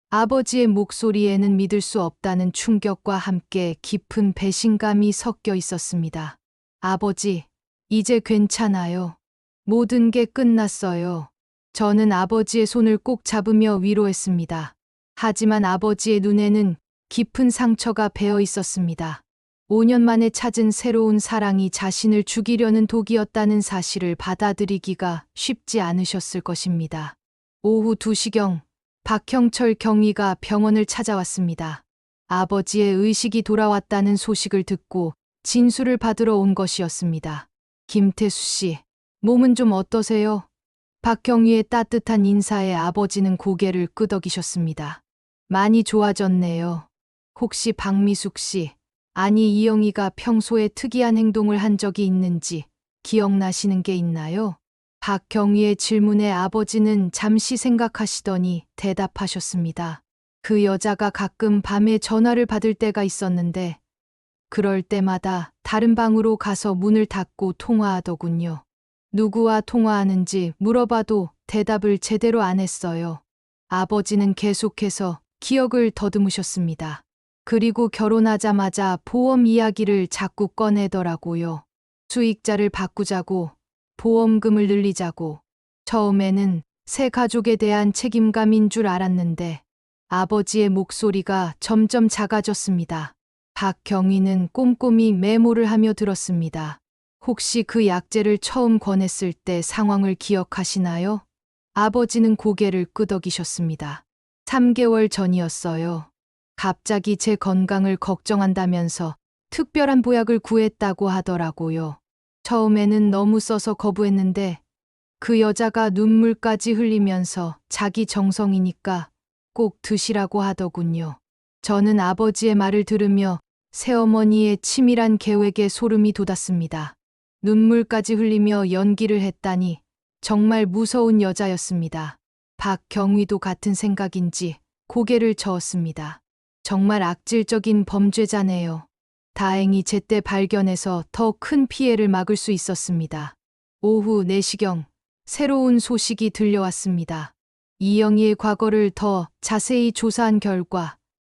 Speaker 1: 아버지의 목소리에는 믿을 수 없다는 충격과 함께 깊은 배신감이 섞여 있었습니다. 아버지, 이제 괜찮아요. 모든 게 끝났어요. 저는 아버지의 손을 꼭 잡으며 위로했습니다. 하지만 아버지의 눈에는 깊은 상처가 배어 있었습니다. 5년 만에 찾은 새로운 사랑이 자신을 죽이려는 독이었다는 사실을 받아들이기가 쉽지 않으셨을 것입니다. 오후 2시경, 박형철 경위가 병원을 찾아왔습니다. 아버지의 의식이 돌아왔다는 소식을 듣고 진술을 받으러 온 것이었습니다. 김태수 씨, 몸은 좀 어떠세요? 박경희의 따뜻한 인사에 아버지는 고개를 끄덕이셨습니다. 많이 좋아졌네요. 혹시 박미숙 씨, 아니 이영희가 평소에 특이한 행동을 한 적이 있는지 기억나시는 게 있나요? 박경희의 질문에 아버지는 잠시 생각하시더니 대답하셨습니다. 그 여자가 가끔 밤에 전화를 받을 때가 있었는데 그럴 때마다 다른 방으로 가서 문을 닫고 통화하더군요. 누구와 통화하는지 물어봐도 대답을 제대로 안 했어요. 아버지는 계속해서 기억을 더듬으셨습니다. 그리고 결혼하자마자 보험 이야기를 자꾸 꺼내더라고요. 수익자를 바꾸자고, 보험금을 늘리자고. 처음에는 새 가족에 대한 책임감인 줄 알았는데 아버지의 목소리가 점점 작아졌습니다. 박경희는 꼼꼼히 메모를 하며 들었습니다. 혹시 그 약재를 처음 권했을 때 상황을 기억하시나요? 아버지는 고개를 끄덕이셨습니다. 3개월 전이었어요. 갑자기 제 건강을 걱정한다면서 특별한 보약을 구했다고 하더라고요. 처음에는 너무 써서 거부했는데 그 여자가 눈물까지 흘리면서 자기 정성이니까 꼭 드시라고 하더군요. 저는 아버지의 말을 들으며 새어머니의 치밀한 계획에 소름이 돋았습니다. 눈물까지 흘리며 연기를 했다니 정말 무서운 여자였습니다. 박경위도 같은 생각인지 고개를 저었습니다. 정말 악질적인 범죄자네요. 다행히 제때 발견해서 더 큰 피해를 막을 수 있었습니다. 오후 4시경 새로운 소식이 들려왔습니다. 이영희의 과거를 더 자세히 조사한 결과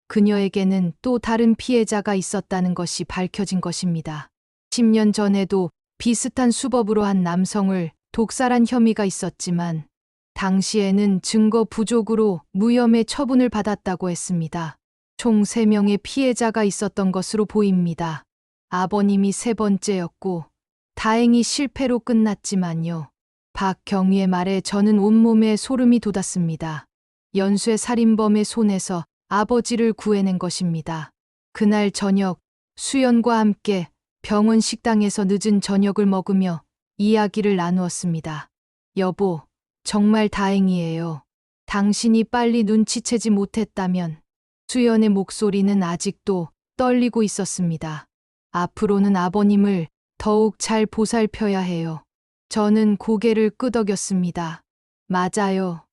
Speaker 1: 그녀에게는 또 다른 피해자가 있었다는 것이 밝혀진 것입니다. 10년 전에도 비슷한 수법으로 한 남성을 독살한 혐의가 있었지만 당시에는 증거 부족으로 무혐의 처분을 받았다고 했습니다. 총 3명의 피해자가 있었던 것으로 보입니다. 아버님이 3번째였고 다행히 실패로 끝났지만요. 박경희의 말에 저는 온몸에 소름이 돋았습니다. 연쇄 살인범의 손에서 아버지를 구해낸 것입니다. 그날 저녁 수연과 함께 병원 식당에서 늦은 저녁을 먹으며 이야기를 나누었습니다. 여보, 정말 다행이에요. 당신이 빨리 눈치채지 못했다면. 수연의 목소리는 아직도 떨리고 있었습니다. 앞으로는 아버님을 더욱 잘 보살펴야 해요. 저는 고개를 끄덕였습니다. 맞아요.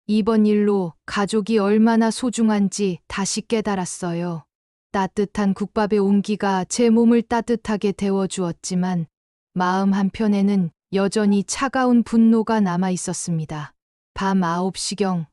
Speaker 1: 이번 일로 가족이 얼마나 소중한지 다시 깨달았어요. 따뜻한 국밥의 온기가 제 몸을 따뜻하게 데워주었지만 마음 한편에는 여전히 차가운 분노가 남아 있었습니다. 밤 9시경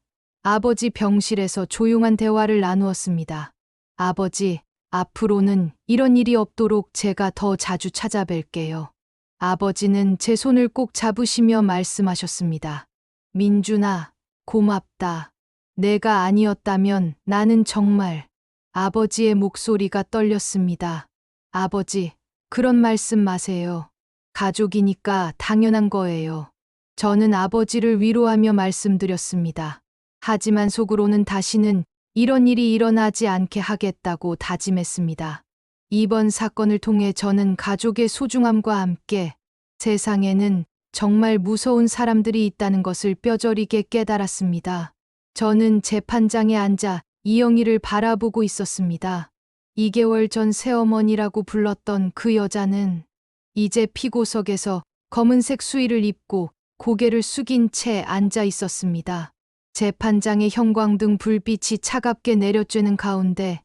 Speaker 1: 아버지 병실에서 조용한 대화를 나누었습니다. 아버지, 앞으로는 이런 일이 없도록 제가 더 자주 찾아뵐게요. 아버지는 제 손을 꼭 잡으시며 말씀하셨습니다. 민준아, 고맙다. 내가 아니었다면 나는 정말 아버지의 목소리가 떨렸습니다. 아버지, 그런 말씀 마세요. 가족이니까 당연한 거예요. 저는 아버지를 위로하며 말씀드렸습니다. 하지만 속으로는 다시는 이런 일이 일어나지 않게 하겠다고 다짐했습니다. 이번 사건을 통해 저는 가족의 소중함과 함께 세상에는 정말 무서운 사람들이 있다는 것을 뼈저리게 깨달았습니다. 저는 재판장에 앉아 이영희를 바라보고 있었습니다. 2개월 전 새어머니라고 불렀던 그 여자는 이제 피고석에서 검은색 수의를 입고 고개를 숙인 채 앉아 있었습니다. 재판장의 형광등 불빛이 차갑게 내려쬐는 가운데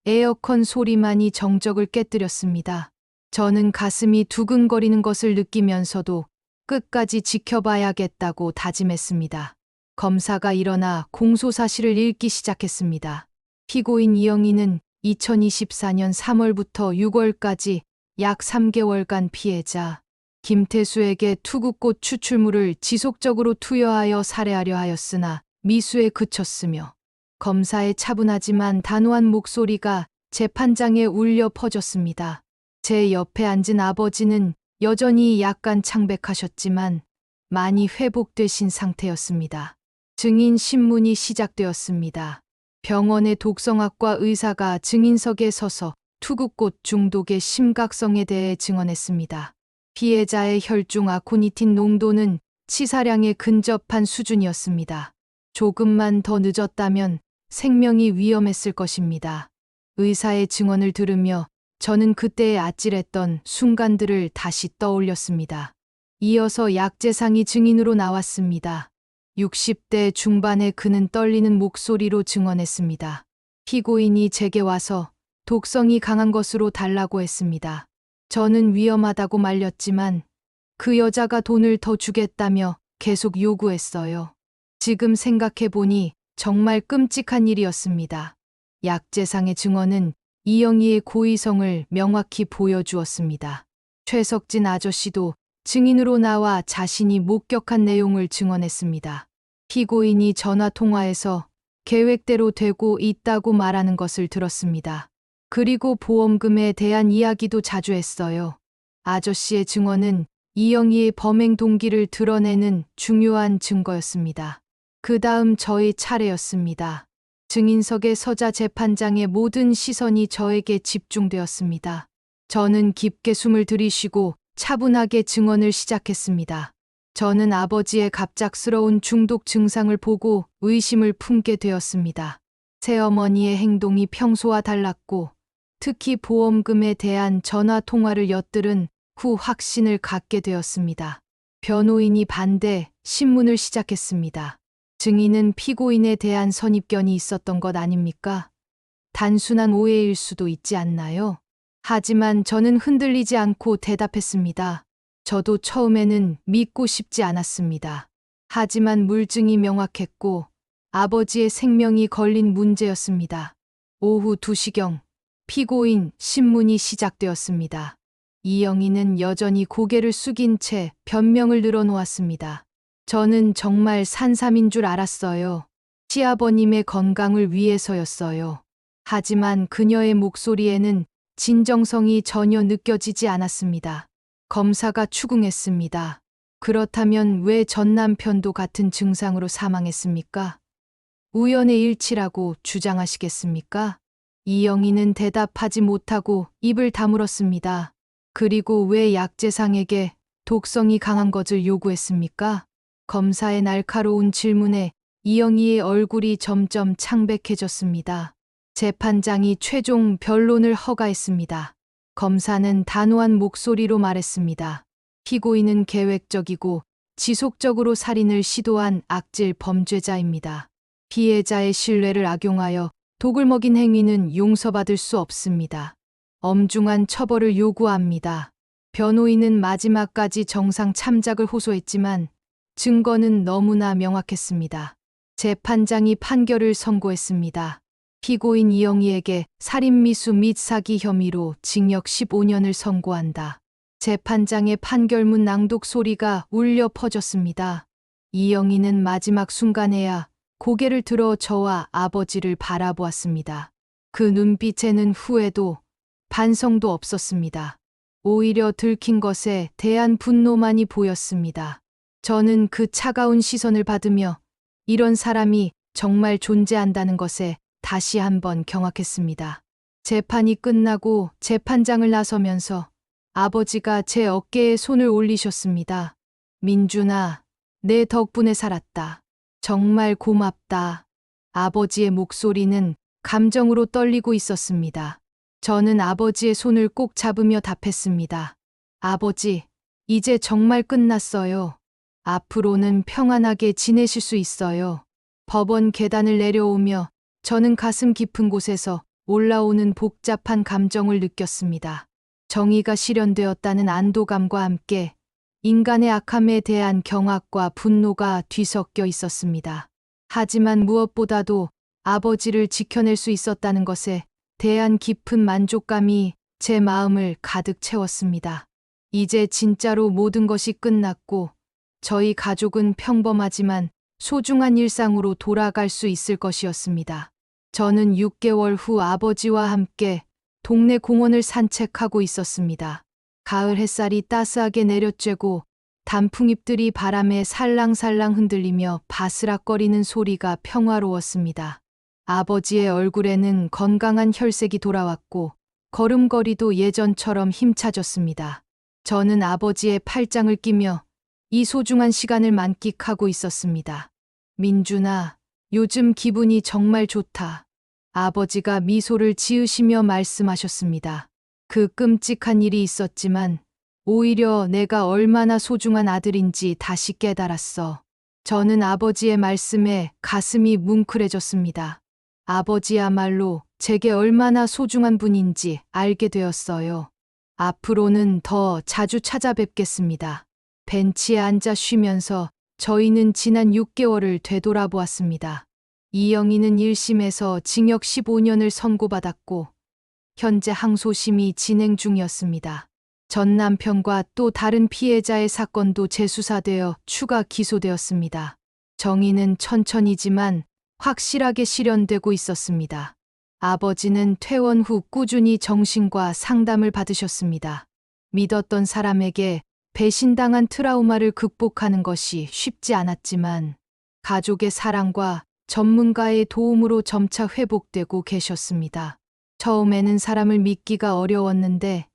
Speaker 1: 에어컨 소리만이 정적을 깨뜨렸습니다. 저는 가슴이 두근거리는 것을 느끼면서도 끝까지 지켜봐야겠다고 다짐했습니다. 검사가 일어나 공소사실을 읽기 시작했습니다. 피고인 이영희는 2024년 3월부터 6월까지 약 3개월간 피해자 김태수에게 투구꽃 추출물을 지속적으로 투여하여 살해하려 하였으나 미수에 그쳤으며, 검사의 차분하지만 단호한 목소리가 재판장에 울려 퍼졌습니다. 제 옆에 앉은 아버지는 여전히 약간 창백하셨지만 많이 회복되신 상태였습니다. 증인 신문이 시작되었습니다. 병원의 독성학과 의사가 증인석에 서서 투구꽃 중독의 심각성에 대해 증언했습니다. 피해자의 혈중 아코니틴 농도는 치사량에 근접한 수준이었습니다. 조금만 더 늦었다면 생명이 위험했을 것입니다. 의사의 증언을 들으며 저는 그때의 아찔했던 순간들을 다시 떠올렸습니다. 이어서 약재상이 증인으로 나왔습니다. 60대 중반의 그는 떨리는 목소리로 증언했습니다. 피고인이 제게 와서 독성이 강한 것으로 달라고 했습니다. 저는 위험하다고 말렸지만 그 여자가 돈을 더 주겠다며 계속 요구했어요. 지금 생각해보니 정말 끔찍한 일이었습니다. 약재상의 증언은 이영희의 고의성을 명확히 보여주었습니다. 최석진 아저씨도 증인으로 나와 자신이 목격한 내용을 증언했습니다. 피고인이 전화통화에서 계획대로 되고 있다고 말하는 것을 들었습니다. 그리고 보험금에 대한 이야기도 자주 했어요. 아저씨의 증언은 이영희의 범행 동기를 드러내는 중요한 증거였습니다. 그 다음 저의 차례였습니다. 증인석에 서자 재판장의 모든 시선이 저에게 집중되었습니다. 저는 깊게 숨을 들이쉬고 차분하게 증언을 시작했습니다. 저는 아버지의 갑작스러운 중독 증상을 보고 의심을 품게 되었습니다. 새어머니의 행동이 평소와 달랐고, 특히 보험금에 대한 전화 통화를 엿들은 후 확신을 갖게 되었습니다. 변호인이 반대 신문을 시작했습니다. 증인은 피고인에 대한 선입견이 있었던 것 아닙니까? 단순한 오해일 수도 있지 않나요? 하지만 저는 흔들리지 않고 대답했습니다. 저도 처음에는 믿고 싶지 않았습니다. 하지만 물증이 명확했고 아버지의 생명이 걸린 문제였습니다. 오후 2시경 피고인 신문이 시작되었습니다. 이영희는 여전히 고개를 숙인 채 변명을 늘어놓았습니다. 저는 정말 산삼인 줄 알았어요. 시아버님의 건강을 위해서였어요. 하지만 그녀의 목소리에는 진정성이 전혀 느껴지지 않았습니다. 검사가 추궁했습니다. 그렇다면 왜 전 남편도 같은 증상으로 사망했습니까? 우연의 일치라고 주장하시겠습니까? 이영희는 대답하지 못하고 입을 다물었습니다. 그리고 왜 약재상에게 독성이 강한 것을 요구했습니까? 검사의 날카로운 질문에 이영희의 얼굴이 점점 창백해졌습니다. 재판장이 최종 변론을 허가했습니다. 검사는 단호한 목소리로 말했습니다. 피고인은 계획적이고 지속적으로 살인을 시도한 악질 범죄자입니다. 피해자의 신뢰를 악용하여 독을 먹인 행위는 용서받을 수 없습니다. 엄중한 처벌을 요구합니다. 변호인은 마지막까지 정상 참작을 호소했지만 증거는 너무나 명확했습니다. 재판장이 판결을 선고했습니다. 피고인 이영희에게 살인미수 및 사기 혐의로 징역 15년을 선고한다. 재판장의 판결문 낭독 소리가 울려 퍼졌습니다. 이영희는 마지막 순간에야 고개를 들어 저와 아버지를 바라보았습니다. 그 눈빛에는 후회도 반성도 없었습니다. 오히려 들킨 것에 대한 분노만이 보였습니다. 저는 그 차가운 시선을 받으며 이런 사람이 정말 존재한다는 것에 다시 한번 경악했습니다. 재판이 끝나고 재판장을 나서면서 아버지가 제 어깨에 손을 올리셨습니다. 민준아, 내 덕분에 살았다. 정말 고맙다. 아버지의 목소리는 감정으로 떨리고 있었습니다. 저는 아버지의 손을 꼭 잡으며 답했습니다. 아버지, 이제 정말 끝났어요. 앞으로는 평안하게 지내실 수 있어요. 법원 계단을 내려오며 저는 가슴 깊은 곳에서 올라오는 복잡한 감정을 느꼈습니다. 정의가 실현되었다는 안도감과 함께 인간의 악함에 대한 경악과 분노가 뒤섞여 있었습니다. 하지만 무엇보다도 아버지를 지켜낼 수 있었다는 것에 대한 깊은 만족감이 제 마음을 가득 채웠습니다. 이제 진짜로 모든 것이 끝났고 저희 가족은 평범하지만 소중한 일상으로 돌아갈 수 있을 것이었습니다. 저는 6개월 후 아버지와 함께 동네 공원을 산책하고 있었습니다. 가을 햇살이 따스하게 내려쬐고 단풍잎들이 바람에 살랑살랑 흔들리며 바스락거리는 소리가 평화로웠습니다. 아버지의 얼굴에는 건강한 혈색이 돌아왔고 걸음걸이도 예전처럼 힘차졌습니다. 저는 아버지의 팔짱을 끼며 이 소중한 시간을 만끽하고 있었습니다. 민준아, 요즘 기분이 정말 좋다. 아버지가 미소를 지으시며 말씀하셨습니다. 그 끔찍한 일이 있었지만 오히려 내가 얼마나 소중한 아들인지 다시 깨달았어. 저는 아버지의 말씀에 가슴이 뭉클해졌습니다. 아버지야말로 제게 얼마나 소중한 분인지 알게 되었어요. 앞으로는 더 자주 찾아뵙겠습니다. 벤치에 앉아 쉬면서 저희는 지난 6개월을 되돌아보았습니다. 이영희는 1심에서 징역 15년을 선고받았고 현재 항소심이 진행 중이었습니다. 전 남편과 또 다른 피해자의 사건도 재수사되어 추가 기소되었습니다. 정의는 천천히지만 확실하게 실현되고 있었습니다. 아버지는 퇴원 후 꾸준히 정신과 상담을 받으셨습니다. 믿었던 사람에게 배신당한 트라우마를 극복하는 것이 쉽지 않았지만 가족의 사랑과 전문가의 도움으로 점차 회복되고 계셨습니다. 처음에는 사람을 믿기가 어려웠는데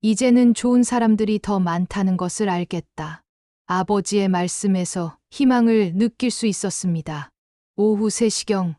Speaker 1: 이제는 좋은 사람들이 더 많다는 것을 알겠다. 아버지의 말씀에서 희망을 느낄 수 있었습니다. 오후 3시경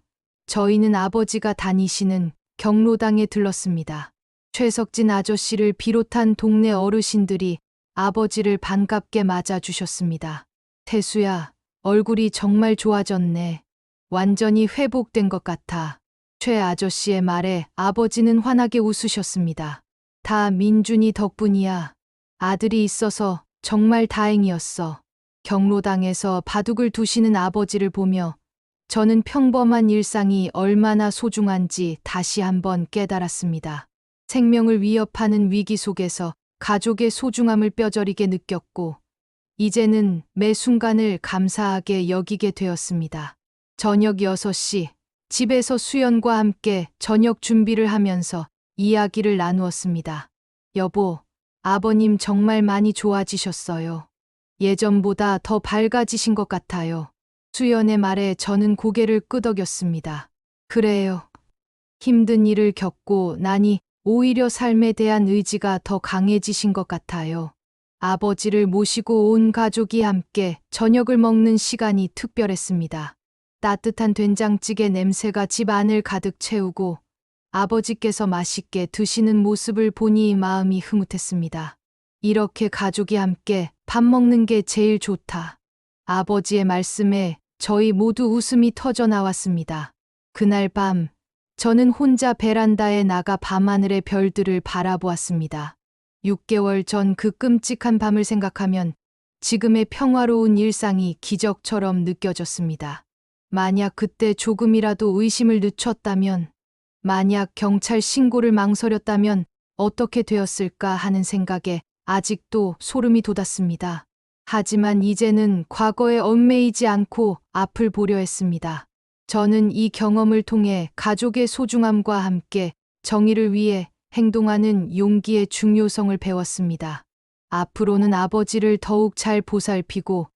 Speaker 1: 저희는 아버지가 다니시는 경로당에 들렀습니다. 최석진 아저씨를 비롯한 동네 어르신들이 아버지를 반갑게 맞아주셨습니다. 태수야, 얼굴이 정말 좋아졌네. 완전히 회복된 것 같아. 최 아저씨의 말에 아버지는 환하게 웃으셨습니다. 다 민준이 덕분이야. 아들이 있어서 정말 다행이었어. 경로당에서 바둑을 두시는 아버지를 보며 저는 평범한 일상이 얼마나 소중한지 다시 한번 깨달았습니다. 생명을 위협하는 위기 속에서 가족의 소중함을 뼈저리게 느꼈고 이제는 매 순간을 감사하게 여기게 되었습니다. 저녁 6시 집에서 수연과 함께 저녁 준비를 하면서 이야기를 나누었습니다. 여보, 아버님 정말 많이 좋아지셨어요. 예전보다 더 밝아지신 것 같아요. 수연의 말에 저는 고개를 끄덕였습니다. 그래요. 힘든 일을 겪고 나니 오히려 삶에 대한 의지가 더 강해지신 것 같아요. 아버지를 모시고 온 가족이 함께 저녁을 먹는 시간이 특별했습니다. 따뜻한 된장찌개 냄새가 집 안을 가득 채우고 아버지께서 맛있게 드시는 모습을 보니 마음이 흐뭇했습니다. 이렇게 가족이 함께 밥 먹는 게 제일 좋다. 아버지의 말씀에 저희 모두 웃음이 터져 나왔습니다. 그날 밤 저는 혼자 베란다에 나가 밤하늘의 별들을 바라보았습니다. 6개월 전 그 끔찍한 밤을 생각하면 지금의 평화로운 일상이 기적처럼 느껴졌습니다. 만약 그때 조금이라도 의심을 늦췄다면, 만약 경찰 신고를 망설였다면 어떻게 되었을까 하는 생각에 아직도 소름이 돋았습니다. 하지만 이제는 과거에 얽매이지 않고 앞을 보려 했습니다. 저는 이 경험을 통해 가족의 소중함과 함께 정의를 위해 행동하는 용기의 중요성을 배웠습니다. 앞으로는 아버지를 더욱 잘 보살피고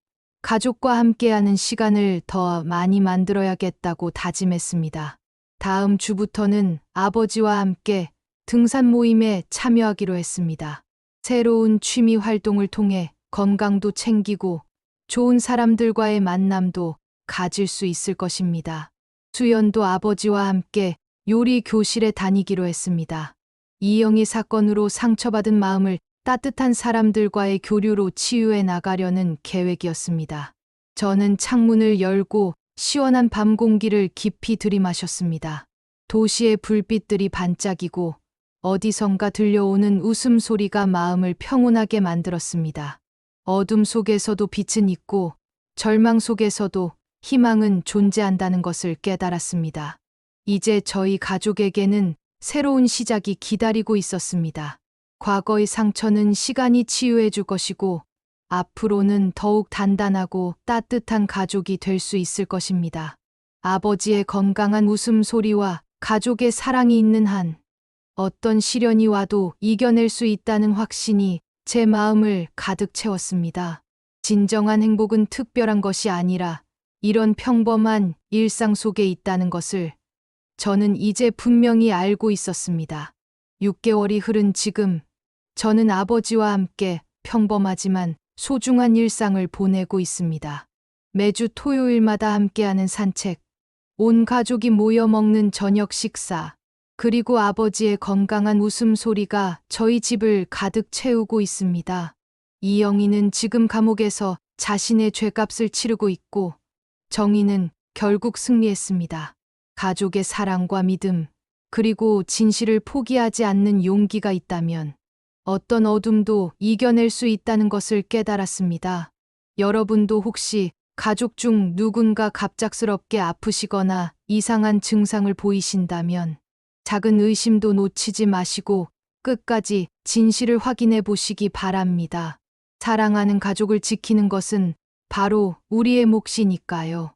Speaker 1: 가족과 함께하는 시간을 더 많이 만들어야겠다고 다짐했습니다. 다음 주부터는 아버지와 함께 등산 모임에 참여하기로 했습니다. 새로운 취미 활동을 통해 건강도 챙기고 좋은 사람들과의 만남도 가질 수 있을 것입니다. 수연도 아버지와 함께 요리 교실에 다니기로 했습니다. 이영희 사건으로 상처받은 마음을 따뜻한 사람들과의 교류로 치유해 나가려는 계획이었습니다. 저는 창문을 열고 시원한 밤 공기를 깊이 들이마셨습니다. 도시의 불빛들이 반짝이고 어디선가 들려오는 웃음소리가 마음을 평온하게 만들었습니다. 어둠 속에서도 빛은 있고 절망 속에서도 희망은 존재한다는 것을 깨달았습니다. 이제 저희 가족에게는 새로운 시작이 기다리고 있었습니다. 과거의 상처는 시간이 치유해 줄 것이고 앞으로는 더욱 단단하고 따뜻한 가족이 될 수 있을 것입니다. 아버지의 건강한 웃음소리와 가족의 사랑이 있는 한 어떤 시련이 와도 이겨낼 수 있다는 확신이 제 마음을 가득 채웠습니다. 진정한 행복은 특별한 것이 아니라 이런 평범한 일상 속에 있다는 것을 저는 이제 분명히 알고 있었습니다. 6개월이 흐른 지금 저는 아버지와 함께 평범하지만 소중한 일상을 보내고 있습니다. 매주 토요일마다 함께하는 산책, 온 가족이 모여 먹는 저녁 식사, 그리고 아버지의 건강한 웃음소리가 저희 집을 가득 채우고 있습니다. 이영희는 지금 감옥에서 자신의 죄값을 치르고 있고 정의는 결국 승리했습니다. 가족의 사랑과 믿음, 그리고 진실을 포기하지 않는 용기가 있다면 어떤 어둠도 이겨낼 수 있다는 것을 깨달았습니다. 여러분도 혹시 가족 중 누군가 갑작스럽게 아프시거나 이상한 증상을 보이신다면 작은 의심도 놓치지 마시고 끝까지 진실을 확인해 보시기 바랍니다. 사랑하는 가족을 지키는 것은 바로 우리의 몫이니까요.